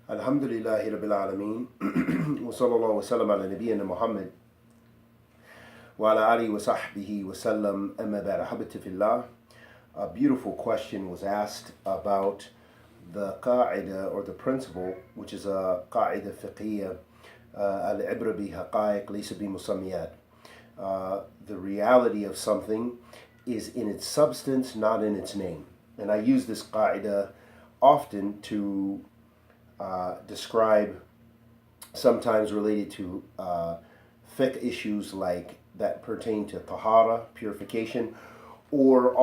Alhamdulillahi Rabbil Alameen wa sallallahu wa sallam ala nabiyyina Muhammad wa ala alihi wa sahbihi wa sallam amma ba'd. Habibti fillah. A beautiful question was asked about the qa'ida or the principle, which is a qa'ida fiqhiyya, العبرة بالحقائق ليس بالمسميات. The reality of something is in its substance, not in its name. And I use this qa'ida often to describe sometimes related to fiqh issues like that pertain to tahara, purification, or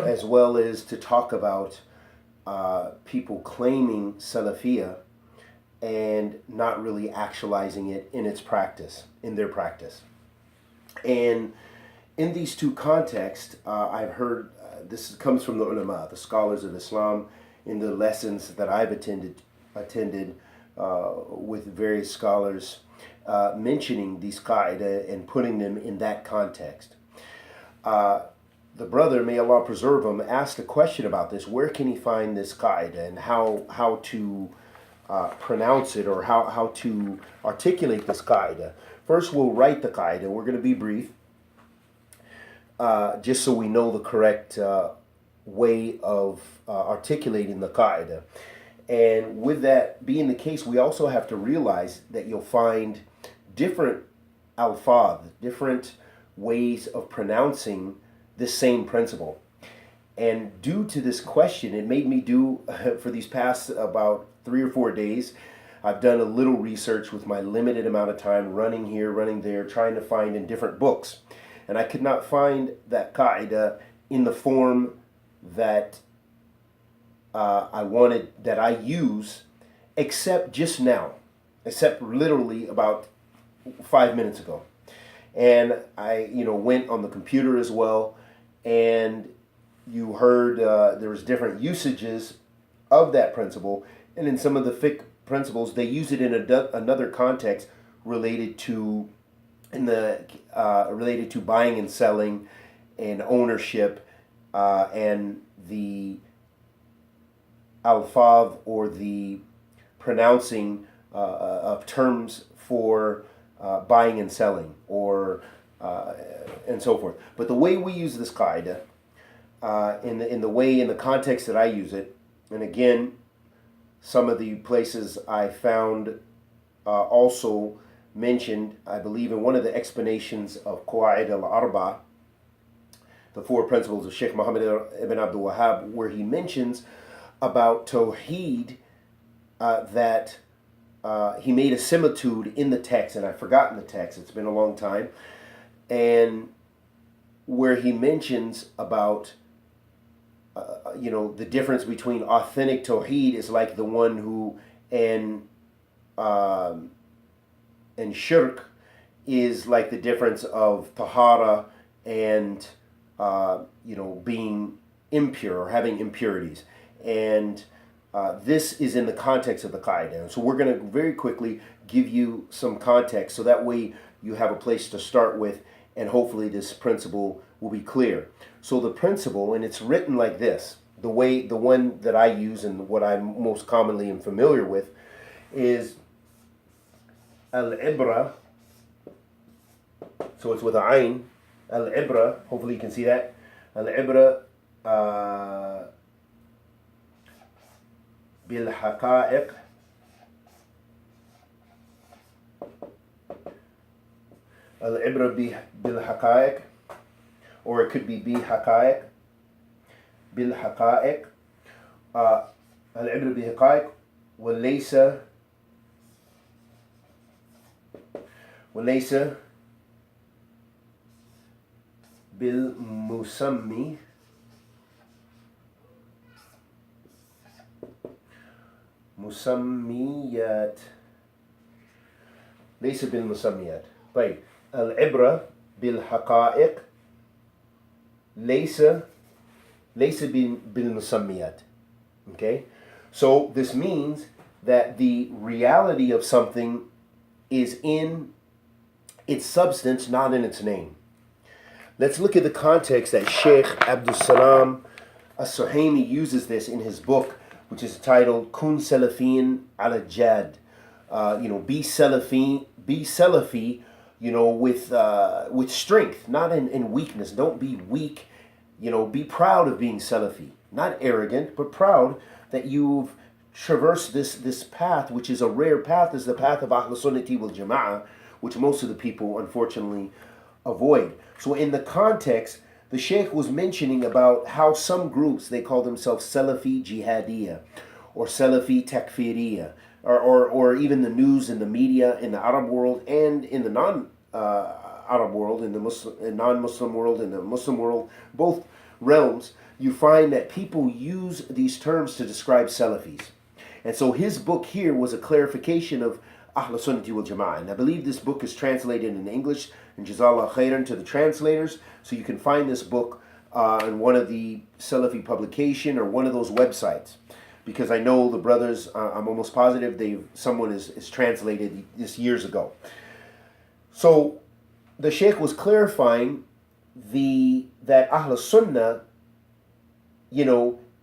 as well as to talk about people claiming salafiyah and not really actualizing it in its practice, in their practice. And in these two contexts, I've heard, this comes from the ulama, the scholars of Islam, in the lessons that I've attended with various scholars, mentioning these qaida and putting them in that context. The brother, may Allah preserve him, asked a question about this. Where can he find this qaida and how to pronounce it, or how to articulate this qaida? First, we'll write the qaida. We're going to be brief, just so we know the correct way of articulating the qaida. And with that being the case, we also have to realize that you'll find different alfaz, different ways of pronouncing this same principle. And due to this question, it made me do, for these past about 3 or 4 days, I've done a little research with my limited amount of time, running here, running there, trying to find in different books. And I could not find that qaida in the form that I wanted, that I use, except just now, except literally about 5 minutes ago. And I, went on the computer as well, and you heard there was different usages of that principle, and in some of the fiqh principles, they use it in another context related to related to buying and selling and ownership, and the alfaz, or the pronouncing of terms for buying and selling, or and so forth. But the way we use this qaida, in the context that I use it, and again, some of the places I found also mentioned, I believe, in one of the explanations of qawa'id al-arba, the 4 principles of Sheikh Muhammad ibn Abdul Wahhab, where he mentions about tawheed, that he made a similitude in the text, and I've forgotten the text, it's been a long time, and where he mentions about the difference between authentic tawheed is like the one who, and shirk is like the difference of tahara and being impure or having impurities. And this is in the context of the qaida. So we're going to very quickly give you some context, so that way you have a place to start with, and hopefully this principle will be clear. So the principle, and it's written like this, the one that I use and what I most commonly am familiar with, is al-ibra. So it's with a ayn. Al-ibra, hopefully you can see that. Al-ibra بالحقائق العبرة بالحقائق, or it could be بحقائق بالحقائق العبرة بالحقائق وليس بالمسمي مسميات. ليس بالمسميات. طيب، العبرة بالحقائق ليس بالمسميات. Okay? So this means that the reality of something is in its substance, not in its name. Let's look at the context that Sheikh Abdul Salam as-Suhaimi uses this in his book, which is titled Kun Salafiyin ala Jad. Be Salafi, with strength, not in weakness. Don't be weak. Be proud of being Salafi, not arrogant, but proud that you've traversed this path, which is a rare path, is the path of Ahl Sunnati wal Jama'ah, which most of the people unfortunately avoid. So in the context, the Sheikh was mentioning about how some groups, they call themselves Salafi Jihadiyya or Salafi Takfiriyya, or even the news and the media in the Arab world and in the non-Arab world, in the non-Muslim world, in the Muslim world, both realms, you find that people use these terms to describe Salafis. And so his book here was a clarification of Ahl Sunnati wal Jama'ah. And I believe this book is translated in English, and Jazakallah khairan to the translators. So you can find this book on one of the Salafi publication or one of those websites. Because I know the brothers, I'm almost positive someone is translated this years ago. So the Sheikh was clarifying that Ahl Sunnah,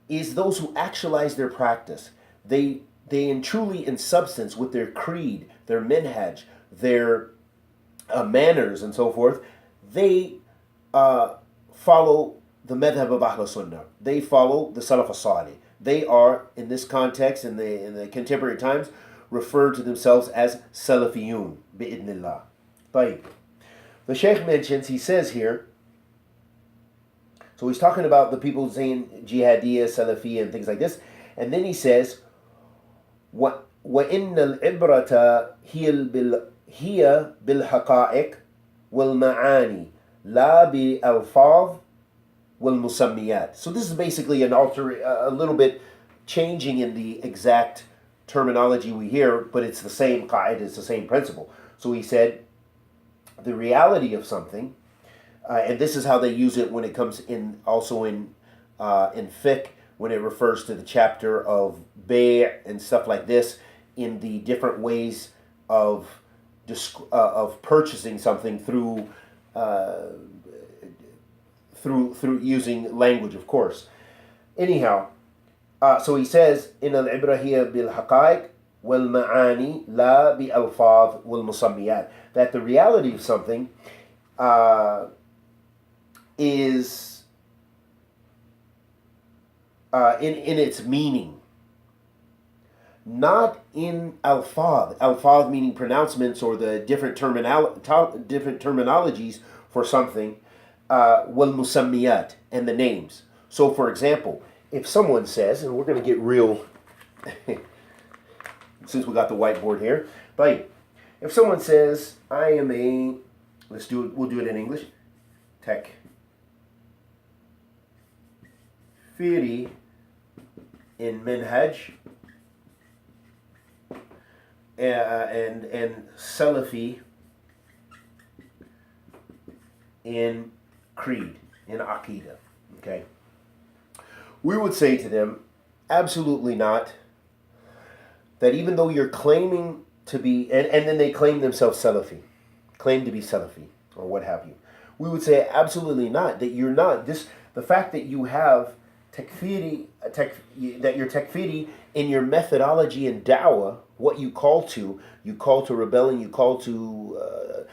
is those who actualize their practice. They truly, in substance, with their creed, their minhaj, their manners, and so forth, they follow the madhab of Ahl Sunnah. They follow the Salaf as-Salih. They are, in this context, in the contemporary times, referred to themselves as Salafiyun, bi'idnillah. طيب. The Sheikh mentions, he says here, so he's talking about the people saying Jihadiyya, Salafiyya, and things like this, and then he says, وَإِنَّ الْعِبْرَةَ هِيَ بِالْحَقَائق وَالْمَعَانِي لَا بِأَلْفَاظ وَالْمُسميات. So this is basically a little bit changing in the exact terminology we hear, but it's the same qawa'id, it's the same principle. So he said, the reality of something, and this is how they use it when it comes in, also in fiqh, when it refers to the chapter of bay' and stuff like this, in the different ways of purchasing something through using language, of course. Anyhow, so he says, إن العبرة هي بالحقائق والمعاني لا بألفاظ والمسميات. That the reality of something is in its meaning, not in alfaz. Alfaz meaning pronouncements or the different terminologies for something. Wal musammiyat, and the names. So for example, if someone says, and we're going to get real since we got the whiteboard here, but if someone says, I am we'll do it in English, takfiri in minhaj, and Salafi in creed, in aqidah, okay? We would say to them, absolutely not. That even though you're claiming to be, and then they claim themselves Salafi, claim to be Salafi, or what have you. We would say absolutely not, that you're not. The fact that you have takfiri, that you're takfiri in your methodology and da'wah, what you call to rebelling, you call to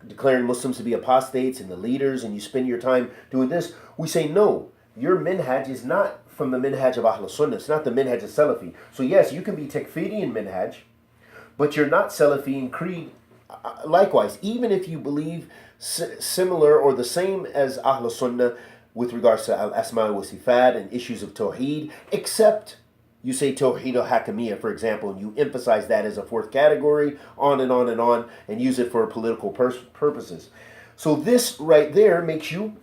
declaring Muslims to be apostates and the leaders, and you spend your time doing this. We say no, your minhaj is not from the minhaj of Ahl Sunnah. It's not the minhaj of Salafi. So yes, you can be takfiri in minhaj, but you're not Salafi in creed. Likewise, even if you believe similar or the same as Ahl Sunnah with regards to al-asma wa sifat and issues of tawheed, except you say tawheed al-hakamiyya, for example, and you emphasize that as a fourth category, on and on and on, and use it for political purposes. So this right there makes you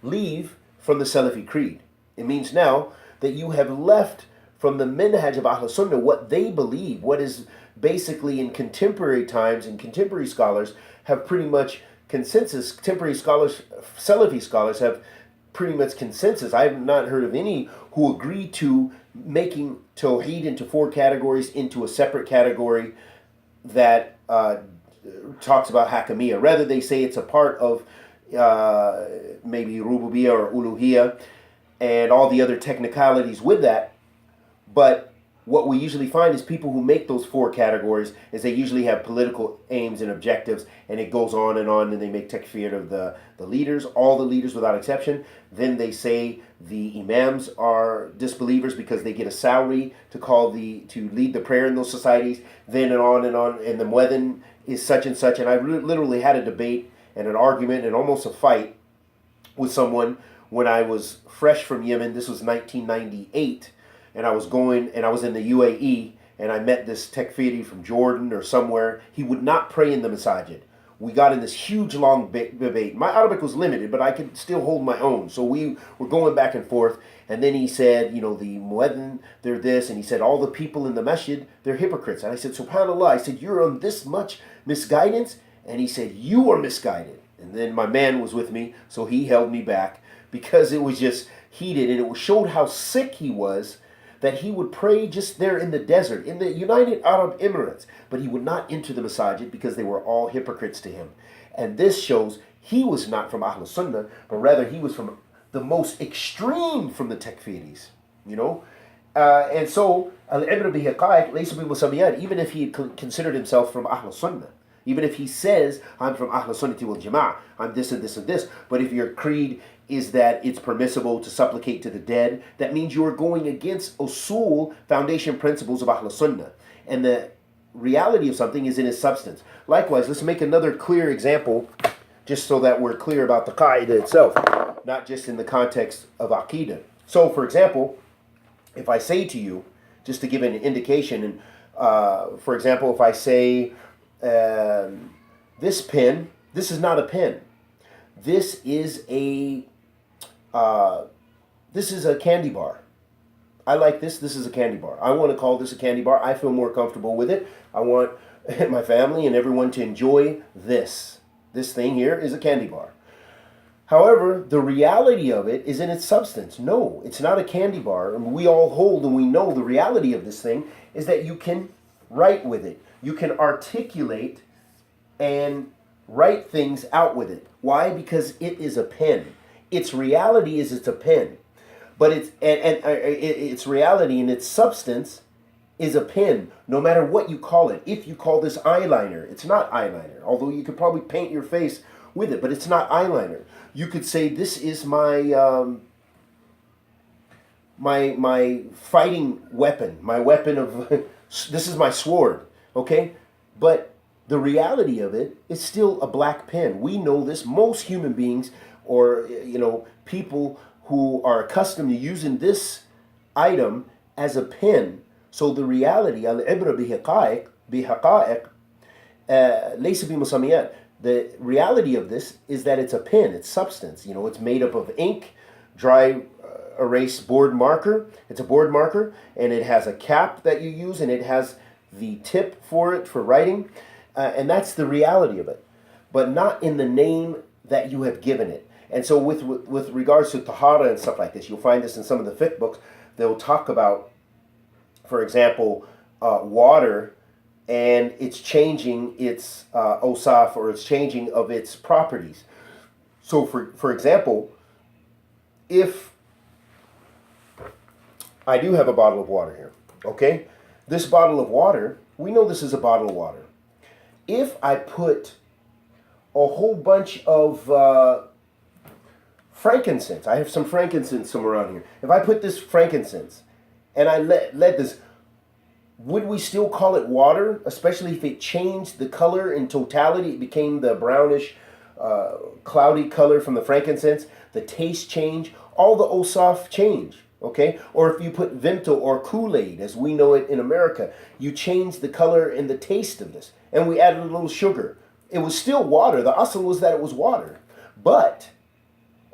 leave from the Salafi creed. It means now that you have left from the minhaj of Ahl Sunnah what they believe, what is basically in contemporary times, and contemporary scholars have pretty much consensus, contemporary scholars, Salafi scholars have pretty much consensus. I have not heard of any who agree to making Tawheed into four categories into a separate category that talks about Hakamiyya. Rather, they say it's a part of maybe Rububiyyah or Uluhiyyah. and all the other technicalities with that. But what we usually find is people who make those four categories is they usually have political aims and objectives, and it goes on, and they make takfir of the leaders, all the leaders without exception. Then they say the imams are disbelievers because they get a salary to lead the prayer in those societies. Then and on, and the muezzin is such and such. And I literally had a debate and an argument and almost a fight with someone when I was fresh from Yemen. This was 1998. And I was in the UAE, and I met this takfiri from Jordan or somewhere. He would not pray in the masajid. We got in this huge, long debate. My Arabic was limited, but I could still hold my own. So we were going back and forth. And then he said, the muezzin, they're this. And he said, all the people in the masjid, they're hypocrites. And I said, subhanAllah. I said, you're on this much misguidance? And he said, you are misguided. And then my man was with me, so he held me back because it was just heated. And it showed how sick he was, that he would pray just there in the desert, in the United Arab Emirates, but he would not enter the masajid because they were all hypocrites to him. And this shows he was not from Ahl Sunnah, but rather he was from the most extreme from the takfiris, and so العبرة بالحقائق ليس بالمسميات. Even if he considered himself from Ahl Sunnah, even if he says, I'm from Ahl Sunnati wal Jama'ah, I'm this and this and this, but if your creed is that it's permissible to supplicate to the dead, that means you are going against usul, foundation principles of Ahl Sunnah. And the reality of something is in its substance. Likewise, let's make another clear example, just so that we're clear about the qawa'id itself, not just in the context of aqidah. So, for example, if I say to you, just to give an indication, and for example, if I say, this pen, this is not a pen. This is a candy bar. I like this. This is a candy bar. I want to call this a candy bar. I feel more comfortable with it. I want my family and everyone to enjoy this. This thing here is a candy bar. However, the reality of it is in its substance. No, it's not a candy bar. And we all hold and we know the reality of this thing is that you can write with it. You can articulate and write things out with it. Why? Because it is a pen. Its reality is it's a pen, but its reality and its substance is a pen. No matter what you call it, if you call this eyeliner, it's not eyeliner. Although you could probably paint your face with it, but it's not eyeliner. You could say this is my my fighting weapon, my weapon of this is my sword. Okay, but the reality of it is still a black pen. We know this. Most human beings, or people who are accustomed to using this item as a pen. So the reality, العبرة بالحقائق ليس بالمسميات. The reality of this is that it's a pen. It's substance. It's made up of ink, dry erase board marker. It's a board marker, and it has a cap that you use, and it has the tip for it for writing. And that's the reality of it, but not in the name that you have given it. And so with regards to tahara and stuff like this, you'll find this in some of the fiqh books. They'll talk about, for example, water, and it's changing its osaf, or it's changing of its properties. So for example, if I do have a bottle of water here, okay? This bottle of water, we know this is a bottle of water. If I put a whole bunch of frankincense, I have some frankincense somewhere around here. If I put this frankincense and I let this, would we still call it water? Especially if it changed the color in totality, it became the brownish, cloudy color from the frankincense, the taste change, all the osaf change. Okay, or if you put Vimto or Kool-Aid, as we know it in America, you change the color and the taste of this. And we added a little sugar. It was still water. The asl was that it was water. But,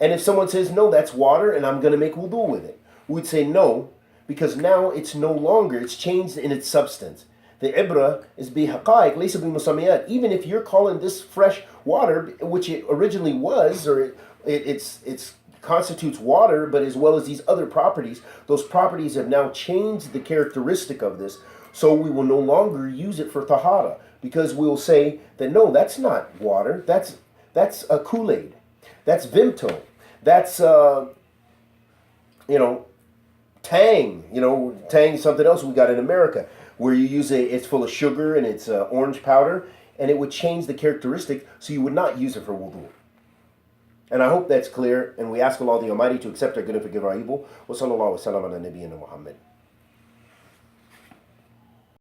and if someone says, no, that's water and I'm going to make wudu with it, we'd say no, because now it's no longer, it's changed in its substance. The ibra is bihaqaiq, laysa bimusamiat. Even if you're calling this fresh water, which it originally was, or it's constitutes water, but as well as these other properties, those properties have now changed the characteristic of this, so we will no longer use it for tahara, because we'll say that no, that's not water, that's a Kool-Aid, that's Vimto, that's Tang. Tang is something else we got in America, where you use it's full of sugar and it's orange powder, and it would change the characteristic, so you would not use it for wudu. And I hope that's clear, and we ask Allah the Almighty to accept our good and forgive our evil. Wa sallallahu wa sallam ala nabiyyina Muhammad.